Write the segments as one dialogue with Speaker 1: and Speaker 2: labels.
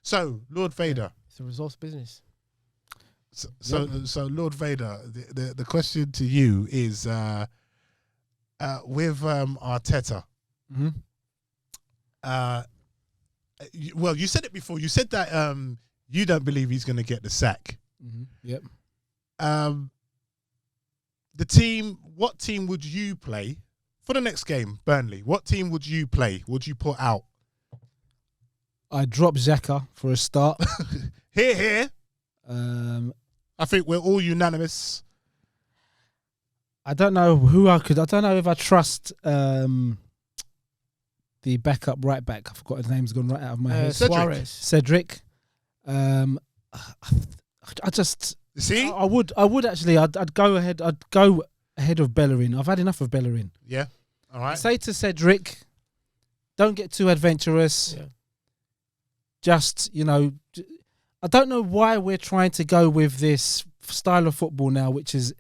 Speaker 1: So, Lord Vader.
Speaker 2: It's a results business.
Speaker 1: So Lord Vader, the question to you is, with Arteta.
Speaker 3: Mm-hmm.
Speaker 1: Well, you said it before. You said that you don't believe he's going to get the sack.
Speaker 3: Mm-hmm. Yep.
Speaker 1: What team would you play for the next game, Burnley? What team would you play? Would you put out?
Speaker 3: I drop Xhaka for a start.
Speaker 1: Here. I think we're all unanimous.
Speaker 3: I don't know who I could. I don't know if I trust the backup right back. I forgot his name's gone right out of my head. Cedric. I just
Speaker 1: see.
Speaker 3: I would actually. I'd go ahead. I'd go ahead of Bellerin. I've had enough of Bellerin.
Speaker 1: Yeah. All right.
Speaker 3: Say to Cedric, don't get too adventurous.
Speaker 2: Yeah.
Speaker 3: Just, I don't know why we're trying to go with this style of football now, which is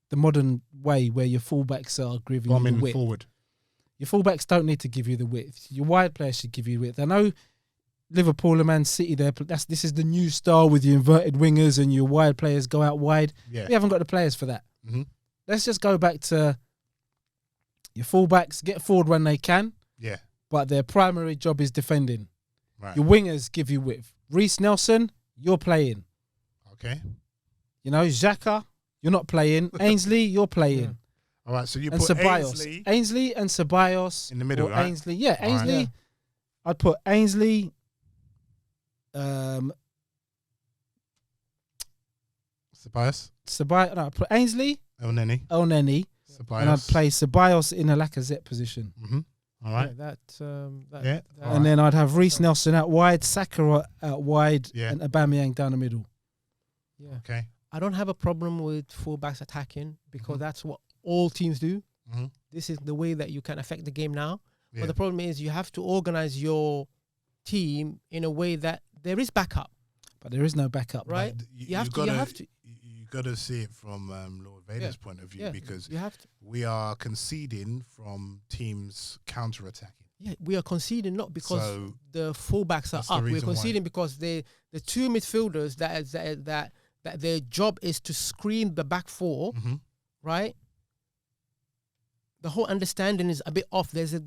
Speaker 3: the modern way where your fullbacks are giving you the width.
Speaker 1: Forward.
Speaker 3: Your fullbacks don't need to give you the width. Your wide players should give you width. I know Liverpool and Man City, this is the new style with your inverted wingers and your wide players go out wide.
Speaker 1: Yeah.
Speaker 3: We haven't got the players for that.
Speaker 1: Mm-hmm.
Speaker 3: Let's just go back to your fullbacks, get forward when they can.
Speaker 1: Yeah.
Speaker 3: But their primary job is defending.
Speaker 1: Right.
Speaker 3: Your wingers give you width. Reece Nelson, you're playing.
Speaker 1: Okay.
Speaker 3: Xhaka, you're not playing. Ainsley, you're playing.
Speaker 1: Yeah. All right, so you
Speaker 3: and
Speaker 1: put
Speaker 3: Ceballos. Ainsley and Ceballos.
Speaker 1: In the middle, right?
Speaker 3: Ainsley. Yeah, Ainsley.
Speaker 1: Right.
Speaker 3: I'd put Ainsley.
Speaker 1: Ceballos.
Speaker 3: No, I'd put Ainsley.
Speaker 1: Elneny.
Speaker 3: Ceballos. And I'd play Ceballos in a Lacazette position.
Speaker 1: Mm-hmm. All right.
Speaker 3: And then I'd have Reece Nelson out wide, Saka out wide, and Aubameyang down the middle.
Speaker 2: Yeah.
Speaker 1: Okay.
Speaker 2: I don't have a problem with fullbacks attacking because that's what all teams do.
Speaker 1: Mm-hmm.
Speaker 2: This is the way that you can affect the game now.
Speaker 1: Yeah.
Speaker 2: But the problem is you have to organize your team in a way that there is backup.
Speaker 3: But there is no backup,
Speaker 2: right? You have to.
Speaker 1: You got to see it from Lord Vader's point of view because
Speaker 2: you have to.
Speaker 1: We are conceding from teams counter-attacking.
Speaker 2: Yeah, we are conceding not because the fullbacks are up. We're conceding because the two midfielders that their job is to screen the back four, right? The whole understanding is a bit off. There's a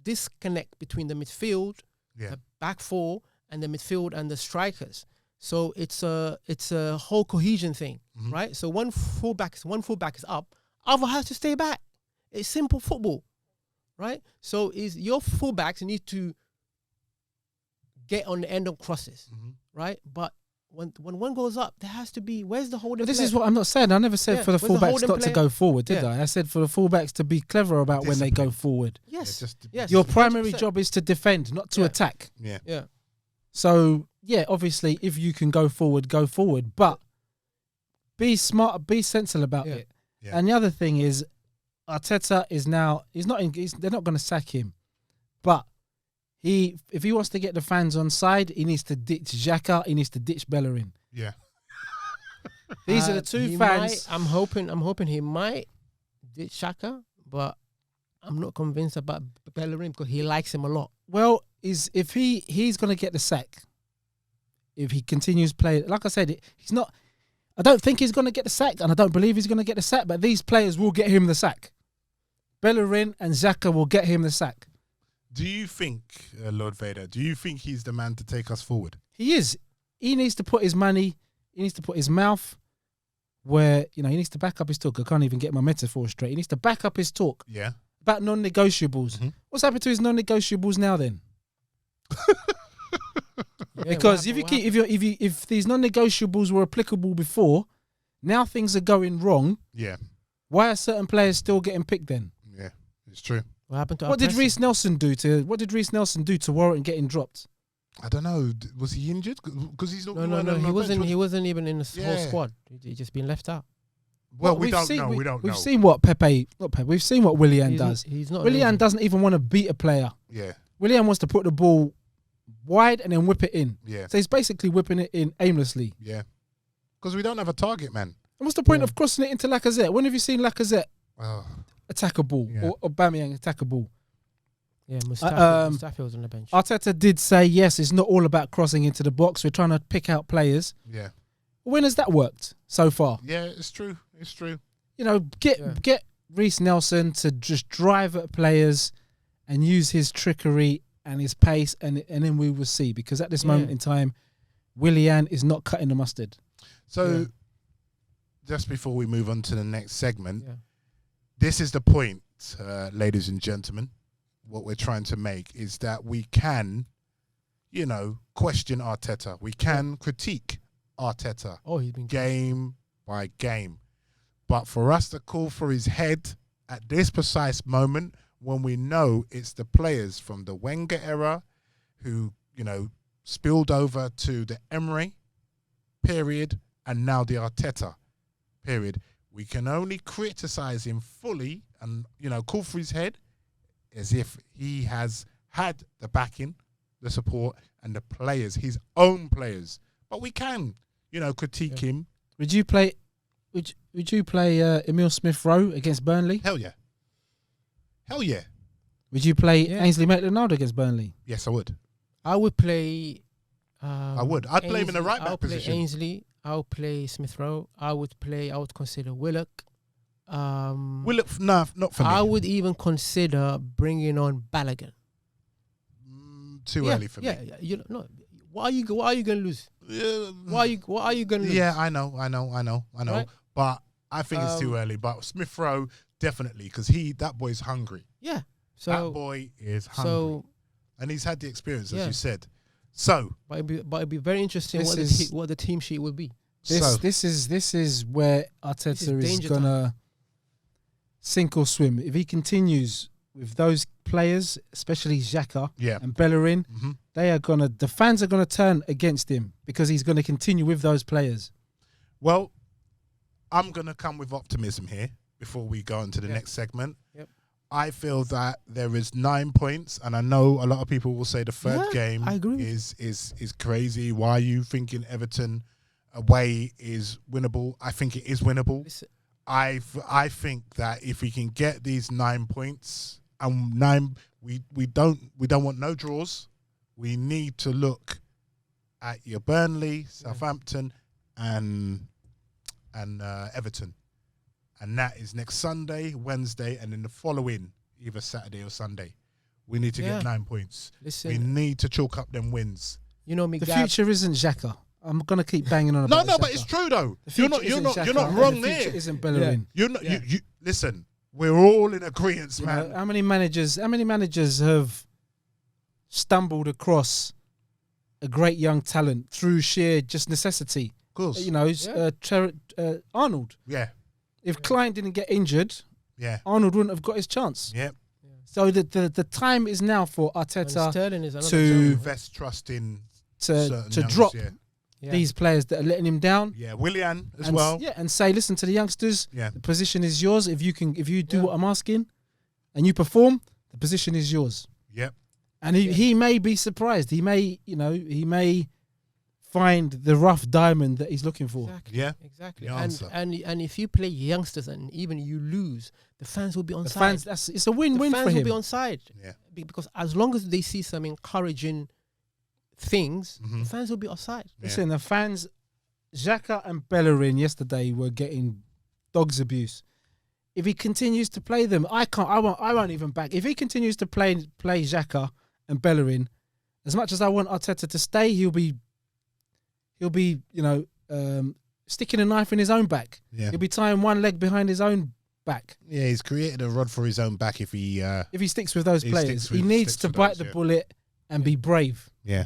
Speaker 2: disconnect between the midfield, the back four, and the midfield and the strikers. So it's a whole cohesion thing, right? So one fullback is up, other has to stay back. It's simple football, right? So is your fullbacks need to get on the end of crosses, right? But when one goes up, there has to be where's the holding?
Speaker 3: This is what I'm not saying. I never said for the fullbacks not to go forward, did I? I said for the fullbacks to be clever about when they go forward.
Speaker 2: Yes,
Speaker 3: yes. Your primary job is to defend, not to attack.
Speaker 1: Yeah.
Speaker 3: So obviously, if you can go forward, go forward. But be smart, be sensible about it. Yeah. And the other thing is, Arteta is now they're not going to sack him, but if he wants to get the fans on side, he needs to ditch Xhaka, he needs to ditch Bellerin.
Speaker 1: Yeah.
Speaker 3: These are the two fans.
Speaker 2: I'm hoping he might ditch Xhaka, but I'm not convinced about Bellerin because he likes him a lot.
Speaker 3: Well, if he's going to get the sack, if he continues playing, like I said, he's not. I don't think he's going to get the sack, and I don't believe he's going to get the sack. But these players will get him the sack. Bellerin and Xhaka will get him the sack.
Speaker 1: Do you think, Lord Vader? Do you think he's the man to take us forward?
Speaker 3: He is. He needs to put his money. He needs to put his mouth where he needs to back up his talk. I can't even get my metaphor straight. He needs to back up his talk.
Speaker 1: Yeah.
Speaker 3: About non-negotiables. Mm-hmm. What's happened to his non-negotiables now then? Because if these non-negotiables were applicable before, now things are going wrong.
Speaker 1: Yeah.
Speaker 3: Why are certain players still getting picked then?
Speaker 1: Yeah, it's true.
Speaker 2: What happened to?
Speaker 3: What did Reece Nelson do to warrant getting dropped?
Speaker 1: I don't know. Was he injured? Because he's not.
Speaker 2: No. He wasn't even in the whole squad. He just been left out.
Speaker 1: Well, we don't know. We don't know.
Speaker 3: We've seen what We've seen what Willian does.
Speaker 2: He's not.
Speaker 3: Willian doesn't even want to beat a player.
Speaker 1: Yeah.
Speaker 3: Willian wants to put the ball wide and then whip it in.
Speaker 1: Yeah.
Speaker 3: So he's basically whipping it in aimlessly.
Speaker 1: Yeah. Because we don't have a target man.
Speaker 3: And what's the point of crossing it into Lacazette? When have you seen Lacazette attack a ball or Aubameyang attack a ball?
Speaker 2: Yeah, Mustafi was on the bench.
Speaker 3: Arteta did say, yes, it's not all about crossing into the box. We're trying to pick out players.
Speaker 1: Yeah.
Speaker 3: When has that worked so far?
Speaker 1: Yeah, it's true. It's true.
Speaker 3: You know, get Reece Nelson to just drive at players and use his trickery and his pace, and then we will see. Because at this moment in time, Willian is not cutting the mustard.
Speaker 1: So, just before we move on to the next segment, this is the point, ladies and gentlemen. What we're trying to make is that we can, question Arteta. We can critique Arteta
Speaker 2: he's been
Speaker 1: game by game. But for us to call for his head at this precise moment, when we know it's the players from the Wenger era who, spilled over to the Emery period and now the Arteta period, we can only criticize him fully and, call for his head as if he has had the backing, the support, and the players, his own players. But we can, critique him.
Speaker 3: Would you play Emile Smith-Rowe against Burnley?
Speaker 1: Hell yeah. Hell yeah.
Speaker 3: Would you play Ainsley Maitland-Niles against Burnley?
Speaker 1: Yes, I would.
Speaker 2: I would play...
Speaker 1: I would. I'd play him in the right back position.
Speaker 2: I'll play Ainsley. I'll play Smith-Rowe. I would consider Willock.
Speaker 1: Willock, no, not for me.
Speaker 2: I would even consider bringing on Balogun.
Speaker 1: Too early for me.
Speaker 2: Yeah. What are you going to lose? What are you going to lose?
Speaker 1: Yeah, I know.
Speaker 2: Right?
Speaker 1: But I think it's too early. But Smith-Rowe, definitely, because that boy's hungry.
Speaker 2: Yeah. So
Speaker 1: that boy is hungry. And he's had the experience, as you said. So,
Speaker 2: but it'd be very interesting what the team sheet would be.
Speaker 3: This is where Arteta is gonna sink or swim. If he continues with those players, especially Xhaka and Bellerin, the fans are gonna turn against him because he's gonna continue with those players.
Speaker 1: Well, I'm gonna come with optimism here before we go on to the next segment.
Speaker 2: Yep.
Speaker 1: I feel that there is 9 points, and I know a lot of people will say the third game is crazy. Why are you thinking Everton away is winnable? I think it is winnable.
Speaker 2: Listen.
Speaker 1: I think that if we can get these 9 points, and we don't want no draws. We need to look at your Burnley, Southampton, and Everton. And that is next Sunday, Wednesday, and then the following, either Saturday or Sunday. We need to get 9 points.
Speaker 2: Listen,
Speaker 1: we need to chalk up them wins.
Speaker 2: You know me.
Speaker 3: The future isn't Xhaka. I'm gonna keep banging on about
Speaker 1: No, but it's true though. You're not wrong there.
Speaker 3: The future isn't Bellerin.
Speaker 1: You're not. You listen. We're all in agreement, man.
Speaker 3: How many managers have stumbled across a great young talent through sheer just necessity?
Speaker 1: Of course.
Speaker 3: Arnold.
Speaker 1: Yeah.
Speaker 3: If Klein didn't get injured, Arnold wouldn't have got his chance.
Speaker 1: Yeah.
Speaker 3: So the time is now for Arteta
Speaker 1: to invest trust in
Speaker 3: to drop these players that are letting him down.
Speaker 1: Yeah, Willian as well.
Speaker 3: Yeah, and say, listen to the youngsters. Yeah, the position is yours. If you do what I'm asking, and you perform, the position is yours.
Speaker 1: Yep.
Speaker 3: And he may be surprised. He may find the rough diamond that he's looking for.
Speaker 2: Exactly.
Speaker 1: Yeah,
Speaker 2: exactly. And if you play youngsters and even you lose, the fans will be on side.
Speaker 3: It's a win-win for him.
Speaker 2: The fans will be on side.
Speaker 1: Yeah.
Speaker 2: Because as long as they see some encouraging things, the fans will be offside.
Speaker 3: Listen, the fans, Xhaka and Bellerin yesterday were getting dog's abuse. If he continues to play them, I won't even back. If he continues to play Xhaka and Bellerin, as much as I want Arteta to stay, he'll be sticking a knife in his own back. Yeah. He'll be tying one leg behind his own back.
Speaker 1: Yeah, he's created a rod for his own back if he
Speaker 3: sticks with those players. He needs to bite the bullet and be brave.
Speaker 1: Yeah.